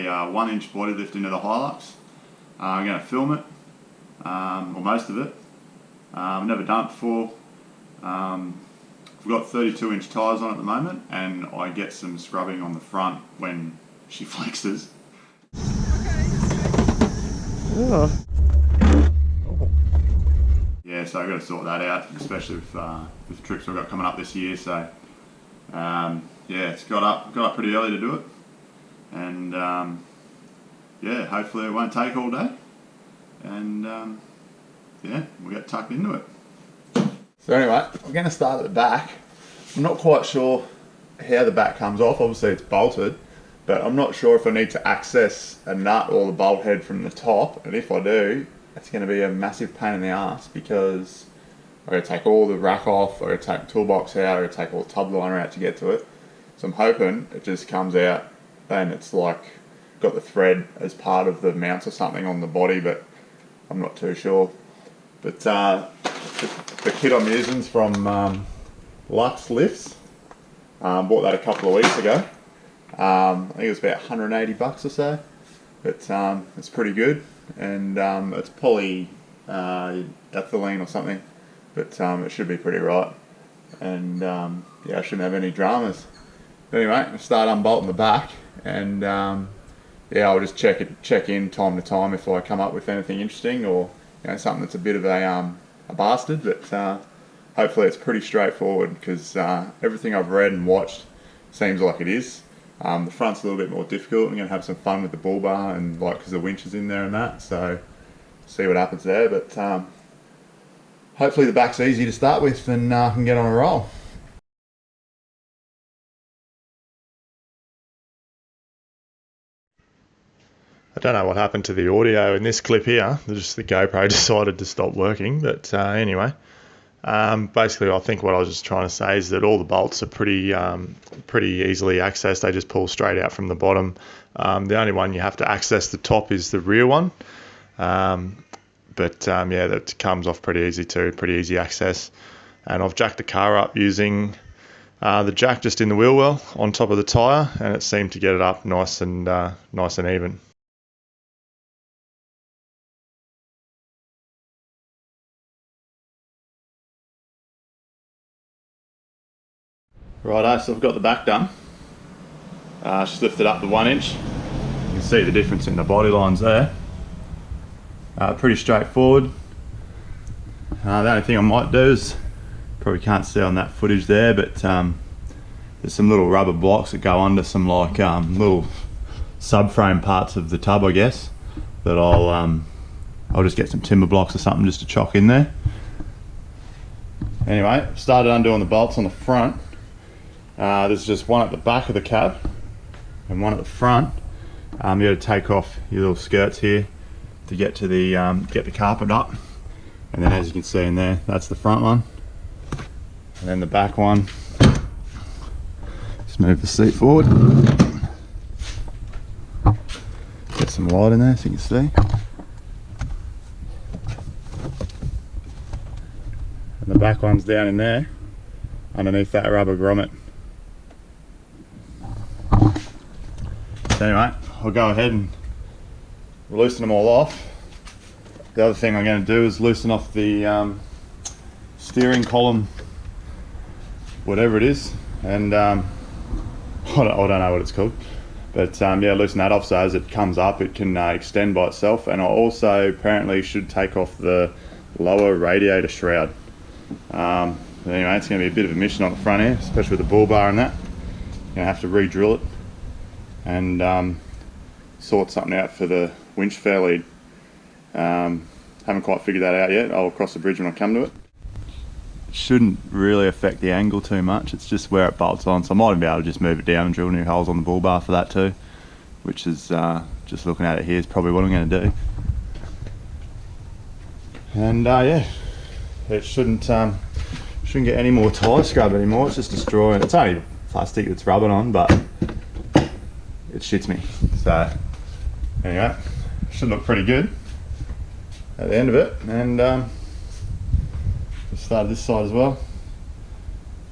a 1-inch body lift into the Hilux. I'm going to film it, or most of it. I've never done it before. We've got 32-inch tyres on at the moment, and I get some scrubbing on the front when she flexes. Oh. Yeah, so I've got to sort that out, especially with the trips we've got coming up this year. So yeah, it's got up pretty early to do it, and yeah, hopefully it won't take all day, and yeah, we'll get tucked into it. So anyway, I'm going to start at the back. I'm not quite sure how the back comes off. Obviously it's bolted, but I'm not sure if I need to access a nut or the bolt head from the top, and if I do, it's going to be a massive pain in the ass because I've got to take all the rack off, I've got to take the toolbox out, I've got to take all the tub liner out to get to it. So I'm hoping it just comes out and it's like got the thread as part of the mounts or something on the body, but I'm not too sure. But the kit I'm using is from Lux Lifts. Bought that a couple of weeks ago. I think it was about 180 bucks or so, but it's pretty good, and it's polyethylene or something, but it should be pretty right, and yeah, I shouldn't have any dramas. But anyway, I'll start unbolting the back, and yeah, I'll just check in time to time if I come up with anything interesting, or something that's a bit of a bastard, but hopefully it's pretty straightforward, because everything I've read and watched seems like it is. The front's a little bit more difficult. I'm going to have some fun with the bull bar, and like, because the winch is in there and that, so see what happens there, but hopefully the back's easy to start with, and I can get on a roll. I don't know what happened to the audio in this clip here. Just the GoPro decided to stop working, but anyway. Basically, I think what I was just trying to say is that all the bolts are pretty easily accessed. They just pull straight out from the bottom. The only one you have to access the top is the rear one. But yeah, that comes off pretty easy too, pretty easy access. And I've jacked the car up using the jack just in the wheel well on top of the tyre, and it seemed to get it up nice and even. Righto, so I've got the back done. Just lifted up the 1-inch. You can see the difference in the body lines there. Pretty straightforward. The only thing I might do is, probably can't see on that footage there, but there's some little rubber blocks that go under some like little subframe parts of the tub, I guess, that I'll just get some timber blocks or something just to chock in there. Anyway, started undoing the bolts on the front. There's just one at the back of the cab and one at the front. You got to take off your little skirts here to get to the get the carpet up, and then as you can see in there, that's the front one, and then the back one. Just move the seat forward, get some light in there so you can see, and the back one's down in there underneath that rubber grommet. So anyway, I'll go ahead and loosen them all off. The other thing I'm going to do is loosen off the steering column, whatever it is, and I don't know what it's called, but yeah, loosen that off so as it comes up it can extend by itself. And I also apparently should take off the lower radiator shroud. Anyway, it's going to be a bit of a mission on the front here, especially with the bull bar and that. Going to have to re-drill it and sort something out for the winch fair lead. Haven't quite figured that out yet. I'll cross the bridge when I come to it. It shouldn't really affect the angle too much, it's just where it bolts on, so I might even be able to just move it down and drill new holes on the bull bar for that too, which is, just looking at it here, is probably what I'm going to do. And yeah, it shouldn't get any more tyre scrub anymore. It's just destroying. It's only plastic that's rubbing on, but it shits me. So anyway, should look pretty good at the end of it. And just started this side as well.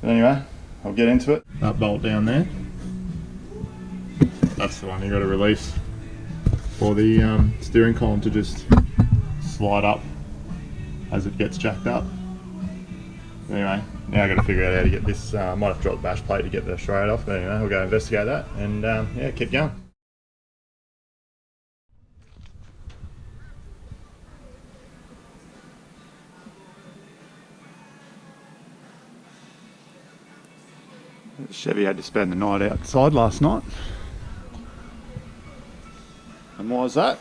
But anyway, I'll get into it. That bolt down there, that's the one you got to release for the steering column to just slide up as it gets jacked up. Anyway, now I've got to figure out how to get this. I might have to drop the bash plate to get the Charade off, but anyway, we'll go investigate that and yeah, keep going. Chevy had to spend the night outside last night. And why was that?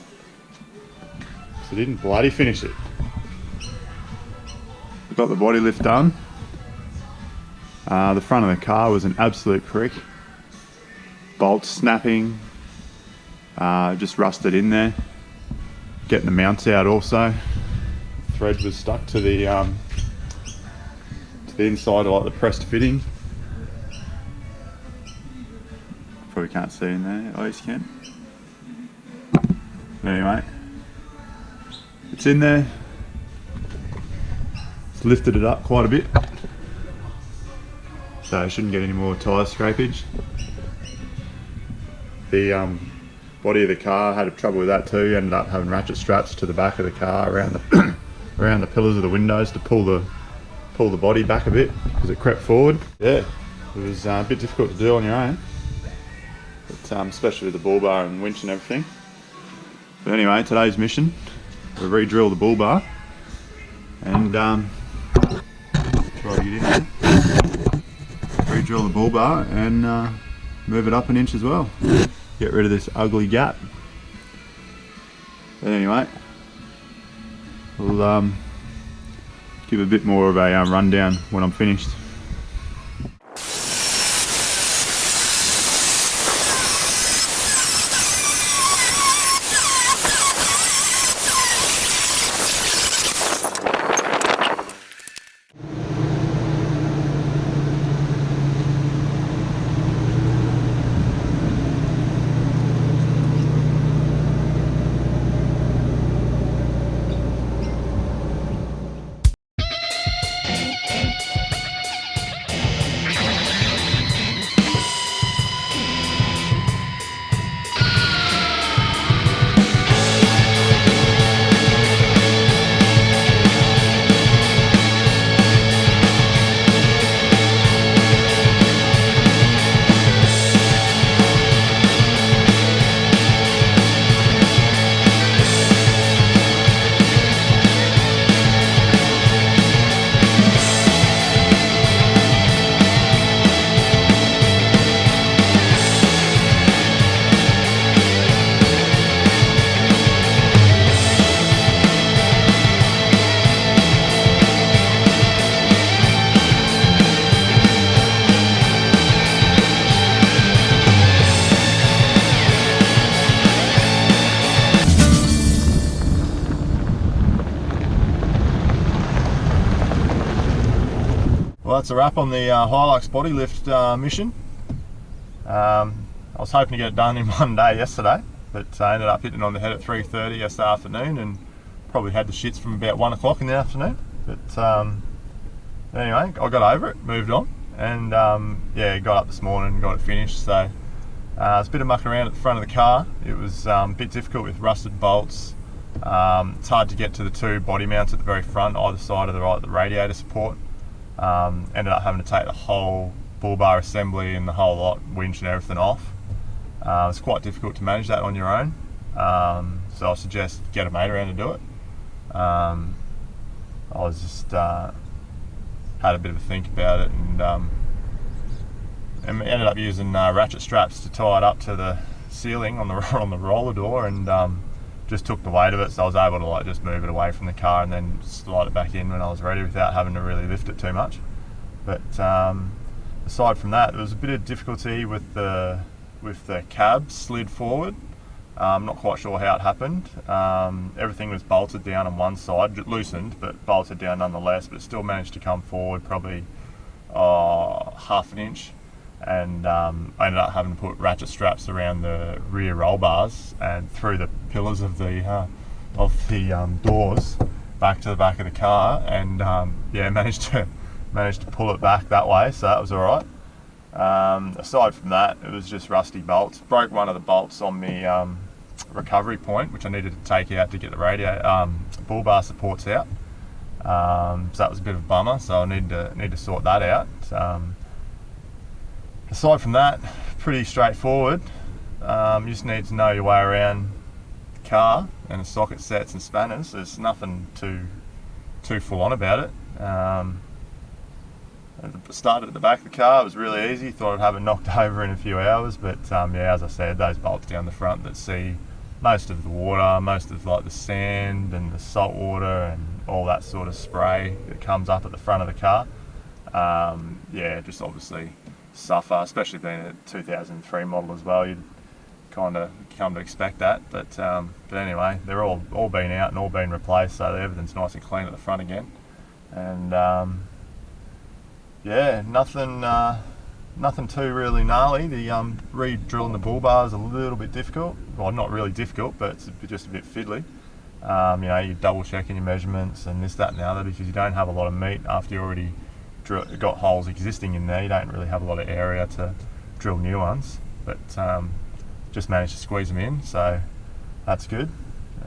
Because I didn't bloody finish it. We got the body lift done. The front of the car was an absolute prick. Bolts snapping, just rusted in there. Getting the mounts out also. Thread was stuck to the inside of like the pressed fitting. Probably can't see in there. Oh, yes, you can. Anyway, it's in there. It's lifted it up quite a bit, so I shouldn't get any more tyre scrapage. The body of the car had trouble with that too. Ended up having ratchet straps to the back of the car around the around the pillars of the windows to pull the body back a bit because it crept forward. Yeah, it was a bit difficult to do on your own. But, especially with the bull bar and winch and everything. But anyway, today's mission, we re-drill the bull bar and try to get in there. Re-drill the bull bar and move it up an inch as well. Get rid of this ugly gap. But anyway, we'll give a bit more of a rundown when I'm finished. Well, that's a wrap on the Hilux body lift mission. I was hoping to get it done in one day yesterday, but I ended up hitting on the head at 3:30 yesterday afternoon and probably had the shits from about 1 o'clock in the afternoon. But anyway, I got over it, moved on, and yeah, got up this morning and got it finished. So it's a bit of mucking around at the front of the car. It was a bit difficult with rusted bolts. It's hard to get to the two body mounts at the very front, either side of the radiator support. Ended up having to take the whole bull bar assembly and the whole lot, winch and everything off. It's quite difficult to manage that on your own, so I suggest get a mate around to do it. I was just had a bit of a think about it and ended up using ratchet straps to tie it up to the ceiling on the roller door, and just took the weight of it, so I was able to just move it away from the car and then slide it back in when I was ready without having to really lift it too much. But aside from that, there was a bit of difficulty with the cab slid forward. I'm not quite sure how it happened. Everything was bolted down on one side, loosened, but bolted down nonetheless, but it still managed to come forward probably half an inch. And I ended up having to put ratchet straps around the rear roll bars and through the pillars of the doors back to the back of the car, and yeah, managed to pull it back that way, so that was all right. Aside from that, it was just rusty bolts. Broke one of the bolts on me recovery point, which I needed to take out to get the bull bar supports out. So that was a bit of a bummer. So I need to sort that out. Aside from that, pretty straightforward. You just need to know your way around the car and the socket sets and spanners. There's nothing too full on about it. Started at the back of the car. It was really easy. Thought I'd have it knocked over in a few hours, but yeah, as I said, those bolts down the front that see most of the water, most of like the sand and the salt water and all that sort of spray that comes up at the front of the car. Yeah, just obviously suffer, especially being a 2003 model as well. You'd kind of come to expect that, but anyway, they're all been out and all been replaced, so everything's nice and clean at the front again. And yeah, nothing too really gnarly. The re-drilling the bull bar is a little bit difficult. Well, not really difficult, but it's just a bit fiddly. You know, you're double checking your measurements and this, that and the other, because you don't have a lot of meat after you already got holes existing in there. You don't really have a lot of area to drill new ones, but just managed to squeeze them in, so that's good.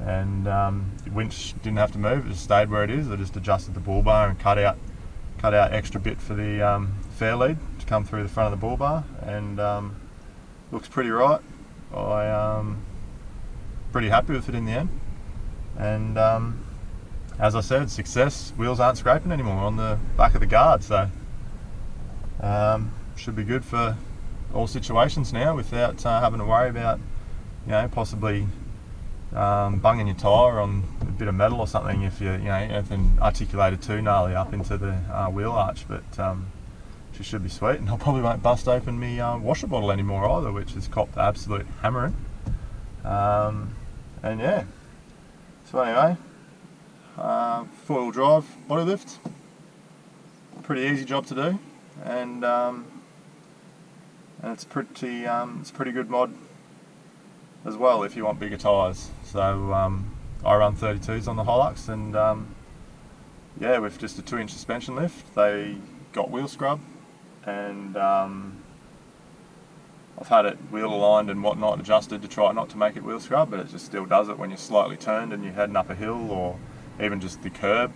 And the winch didn't have to move, it just stayed where it is. I just adjusted the bull bar and cut out extra bit for the fair lead to come through the front of the bull bar, and looks pretty right. I'm pretty happy with it in the end. And as I said, success. Wheels aren't scraping anymore on the back of the guard, so should be good for all situations now without having to worry about, you know, possibly bunging your tyre on a bit of metal or something if you know, anything articulated too gnarly up into the wheel arch. But she should be sweet, and I probably won't bust open me washer bottle anymore either, which has copped the absolute hammering. And yeah, so anyway, four-wheel drive body lift, pretty easy job to do, and it's pretty good mod as well if you want bigger tyres. So I run 32s on the Hilux, and yeah, with just a 2-inch suspension lift. They got wheel scrub, and I've had it wheel aligned and whatnot adjusted to try not to make it wheel scrub, but it just still does it when you're slightly turned and you're heading up a hill, or even just the curb.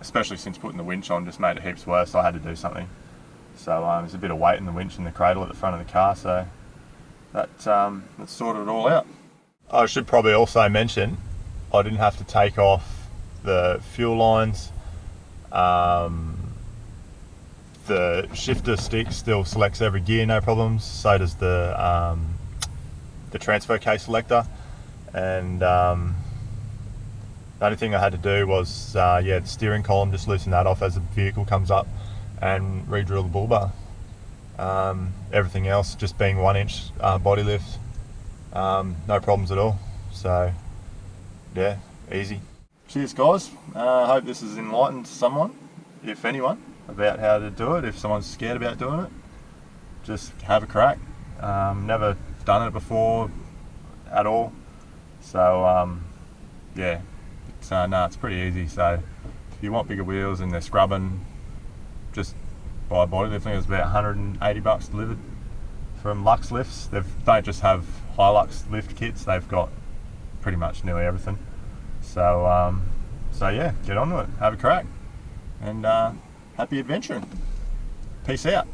Especially since putting the winch on just made it heaps worse. I had to do something. So there's a bit of weight in the winch and the cradle at the front of the car, so that sorted it all out. I should probably also mention I didn't have to take off the fuel lines. The shifter stick still selects every gear, no problems. So does the transfer case selector. And the only thing I had to do was yeah, the steering column, just loosen that off as the vehicle comes up and re-drill the bull bar. Everything else just being 1-inch body lift, no problems at all. So yeah, easy. Cheers guys, I hope this has enlightened someone, if anyone, about how to do it. If someone's scared about doing it, just have a crack. Never done it before at all, so yeah, it's pretty easy. So if you want bigger wheels and they're scrubbing, just buy a body lift. I think it was about $180 delivered from Lux Lifts. They don't just have Hilux lift kits, they've got pretty much nearly everything. So so yeah, get on to it, have a crack, and happy adventuring. Peace out.